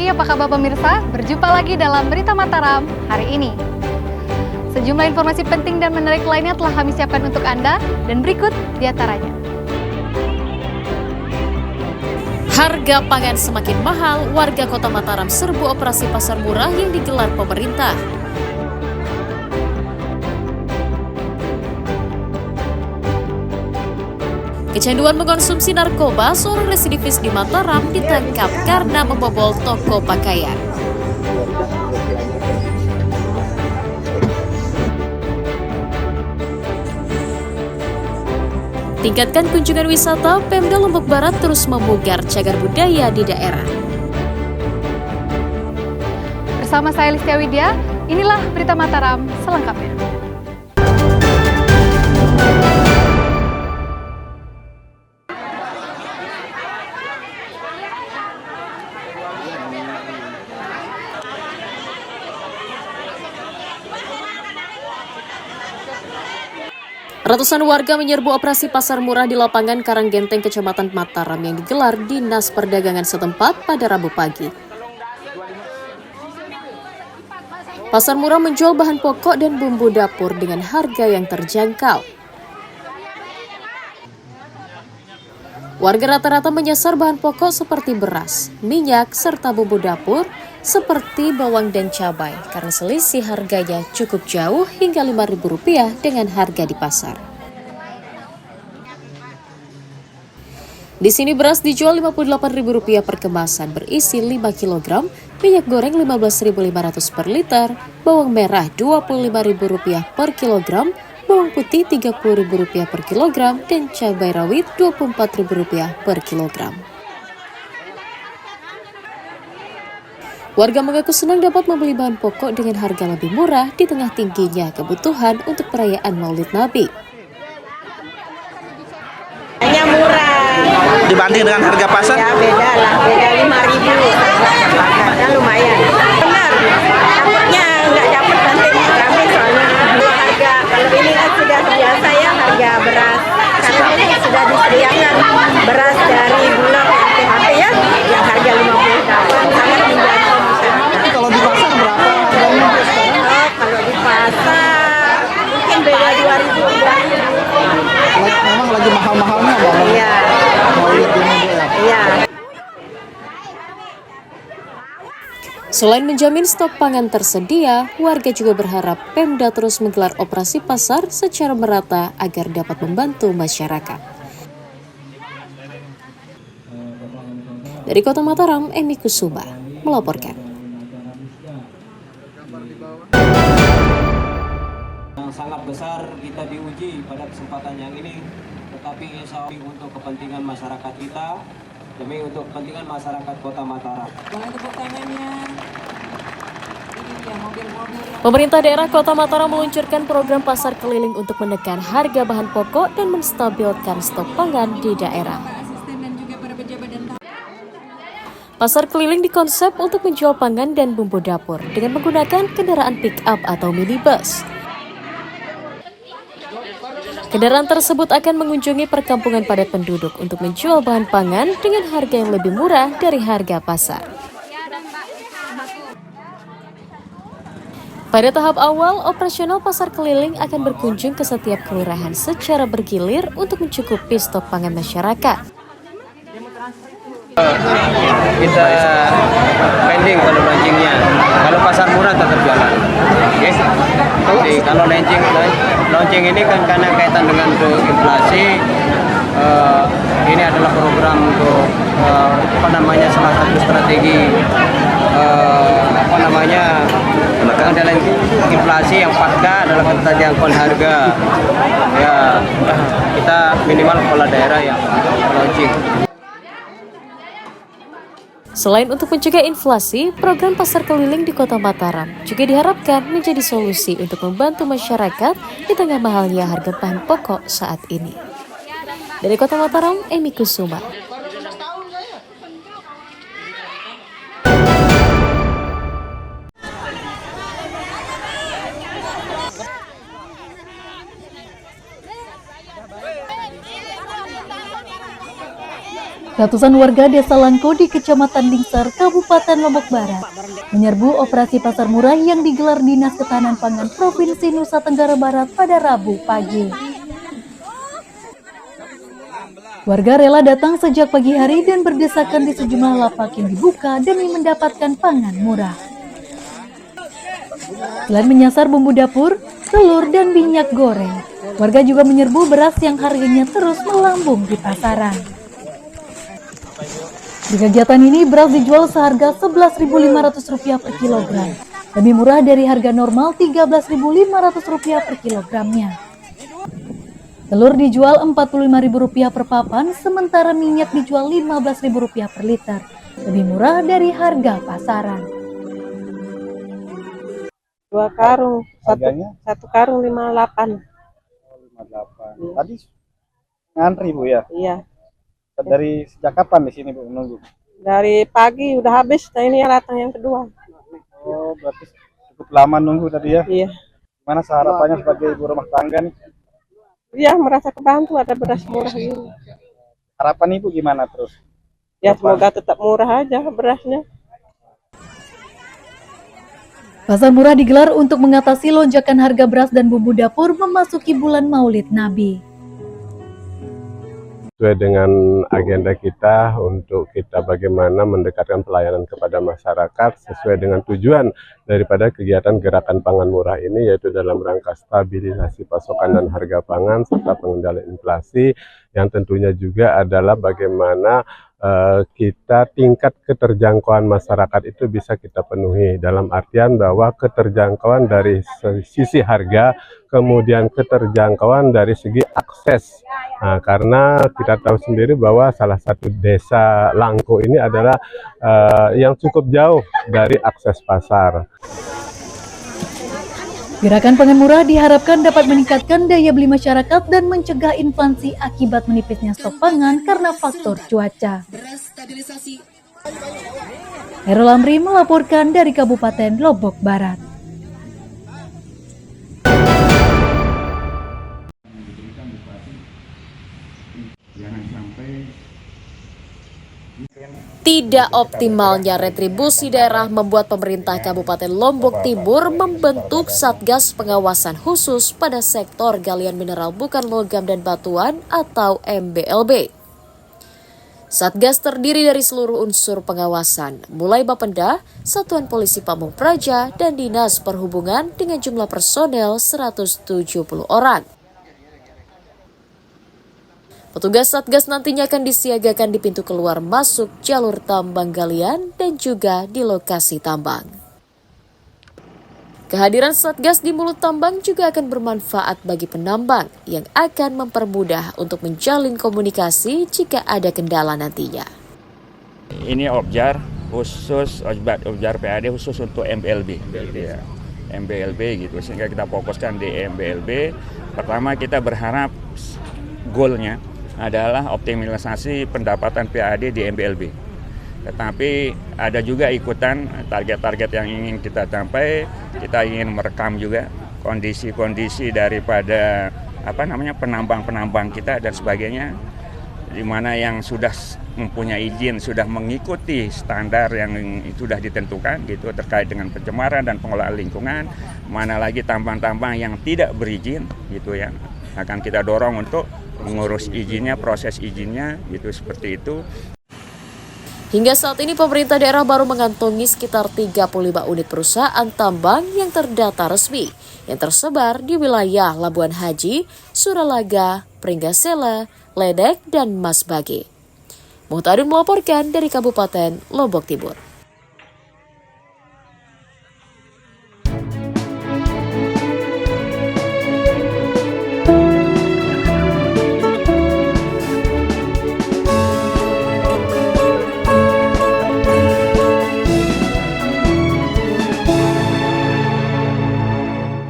pagi, apa kabar pemirsa? Berjumpa lagi dalam Berita Mataram hari ini. Sejumlah informasi penting dan menarik lainnya telah kami siapkan untuk Anda, dan berikut diantaranya. Harga pangan semakin mahal, warga Kota Mataram serbu operasi pasar murah yang digelar pemerintah. Kecanduan mengkonsumsi narkoba, seorang residivis di Mataram ditangkap karena membobol toko pakaian. Tingkatkan kunjungan wisata, Pemda Lombok Barat terus memugar cagar budaya di daerah. Bersama saya Listia Widya, inilah Berita Mataram selengkapnya. Ratusan warga menyerbu operasi pasar murah di lapangan Karanggenteng, Kecamatan Mataram yang digelar Dinas Perdagangan setempat pada Rabu pagi. Pasar murah menjual bahan pokok dan bumbu dapur dengan harga yang terjangkau. Warga rata-rata menyasar bahan pokok seperti beras, minyak, serta bumbu dapur seperti bawang dan cabai karena selisih harganya cukup jauh hingga Rp5.000 dengan harga di pasar. Di sini beras dijual Rp58.000 per kemasan berisi 5 kg, minyak goreng Rp15.500 per liter, bawang merah Rp25.000 per kilogram, bawang putih Rp30.000 per kilogram, dan cabai rawit Rp24.000 per kilogram. Warga mengaku senang dapat membeli bahan pokok dengan harga lebih murah di tengah tingginya kebutuhan untuk perayaan Maulid Nabi. Hanya murah. Dibanding dengan harga pasar? Ya beda lah, beda 5.000. Harganya lumayan. Benar, dapatnya nggak dapat nanti kami soalnya harga. Kalau ini kan sudah biasa ya harga beras. Karena ini sudah disediakan beras dari Bulog PHP ya, yang harga 58 sangat menjangkau masyarakat. Kalau di pasar berapa harganya sekarang? Oh, kalau di pasar mungkin beda 2.000. Memang lagi mahal-mahalnya Bang. Iya. Maulid ini ya. Iya. Selain menjamin stok pangan tersedia, warga juga berharap Pemda terus menggelar operasi pasar secara merata agar dapat membantu masyarakat. Dari Kota Mataram, Emi Kusuma melaporkan. Yang sangat besar kita diuji pada kesempatan yang ini, tetapi insya Allah untuk kepentingan masyarakat kita, demi untuk kepentingan masyarakat Kota Mataram. Pemerintah daerah Kota Mataram meluncurkan program pasar keliling untuk menekan harga bahan pokok dan menstabilkan stok pangan di daerah. Pasar keliling dikonsep untuk menjual pangan dan bumbu dapur dengan menggunakan kendaraan pick-up atau minibus. Kendaraan tersebut akan mengunjungi perkampungan padat penduduk untuk menjual bahan pangan dengan harga yang lebih murah dari harga pasar. Pada tahap awal, operasional pasar keliling akan berkunjung ke setiap kelurahan secara bergilir untuk mencukupi stok pangan masyarakat. Kita pending kalau launchingnya. Kalau pasar murah tetap jalan. Oke. Jadi kalau launching ini kan karena kaitan dengan untuk inflasi, ini adalah program untuk salah satu strategi pengendalian inflasi yang pasca adalah keterjangkauan harga. Ya, kita minimal kepala daerah yang launching. Selain untuk mencegah inflasi, program pasar keliling di Kota Mataram juga diharapkan menjadi solusi untuk membantu masyarakat di tengah mahalnya harga bahan pokok saat ini. Dari Kota Mataram, Emi Kusuma. Ratusan warga Desa Langko di Kecamatan Lingsar, Kabupaten Lombok Barat menyerbu operasi pasar murah yang digelar Dinas Ketahanan Pangan Provinsi Nusa Tenggara Barat pada Rabu pagi. Warga rela datang sejak pagi hari dan berdesakan di sejumlah lapak yang dibuka demi mendapatkan pangan murah. Selain menyasar bumbu dapur, telur, dan minyak goreng, warga juga menyerbu beras yang harganya terus melambung di pasaran. Di kegiatan ini, beras dijual seharga Rp11.500 per kilogram, lebih murah dari harga normal Rp13.500 per kilogramnya. Telur dijual Rp45.000 per papan, sementara minyak dijual Rp15.000 per liter, lebih murah dari harga pasaran. 2 karung, Harganya? satu karung 58. 58. Tadi ngantri Bu ya? Iya. Dari sejak kapan di sini Bu menunggu? Dari pagi udah habis, nah ini yang datang yang kedua. Oh, berarti cukup lama nunggu tadi ya? Iya. Gimana harapannya sebagai ibu rumah tangga nih? Iya, merasa kebantu ada beras murah ini. Harapan Ibu gimana terus? Ya semoga tetap murah aja berasnya. Pasar murah digelar untuk mengatasi lonjakan harga beras dan bumbu dapur memasuki bulan Maulid Nabi. Sesuai dengan agenda kita untuk kita bagaimana mendekatkan pelayanan kepada masyarakat sesuai dengan tujuan daripada kegiatan gerakan pangan murah ini, yaitu dalam rangka stabilisasi pasokan dan harga pangan serta pengendalian inflasi, yang tentunya juga adalah bagaimana kita tingkat keterjangkauan masyarakat itu bisa kita penuhi, dalam artian bahwa keterjangkauan dari sisi harga, kemudian keterjangkauan dari segi akses. Nah, karena kita tahu sendiri bahwa salah satu desa Langko ini adalah yang cukup jauh dari akses pasar. Gerakan pangan murah diharapkan dapat meningkatkan daya beli masyarakat dan mencegah inflasi akibat menipisnya stok pangan karena faktor cuaca. Herul Amri melaporkan dari Kabupaten Lombok Barat. Tidak optimalnya retribusi daerah membuat pemerintah Kabupaten Lombok Timur membentuk Satgas Pengawasan Khusus pada sektor galian mineral bukan logam dan batuan atau MBLB. Satgas terdiri dari seluruh unsur pengawasan, mulai Bapenda, Satuan Polisi Pamung Praja, dan Dinas Perhubungan dengan jumlah personel 170 orang. Petugas Satgas nantinya akan disiagakan di pintu keluar masuk jalur tambang galian dan juga di lokasi tambang. Kehadiran Satgas di mulut tambang juga akan bermanfaat bagi penambang yang akan mempermudah untuk menjalin komunikasi jika ada kendala nantinya. Ini Objar khusus, Objar PAD khusus untuk MBLB. Ya. MBLB gitu, sehingga kita fokuskan di MBLB. Pertama kita berharap goalnya adalah optimalisasi pendapatan PAD di MBLB. Tetapi ada juga ikutan target-target yang ingin kita capai. Kita ingin merekam juga kondisi-kondisi daripada penambang-penambang kita dan sebagainya, di mana yang sudah mempunyai izin, sudah mengikuti standar yang sudah ditentukan gitu terkait dengan pencemaran dan pengelolaan lingkungan. Mana lagi tambang-tambang yang tidak berizin gitu ya, akan kita dorong untuk mengurus izinnya, proses izinnya gitu, seperti itu. Hingga saat ini pemerintah daerah baru mengantongi sekitar 35 unit perusahaan tambang yang terdata resmi yang tersebar di wilayah Labuan Haji, Suralaga, Pringgasela, Ledek, dan Masbagi. Muhtadin melaporkan dari Kabupaten Lombok Timur.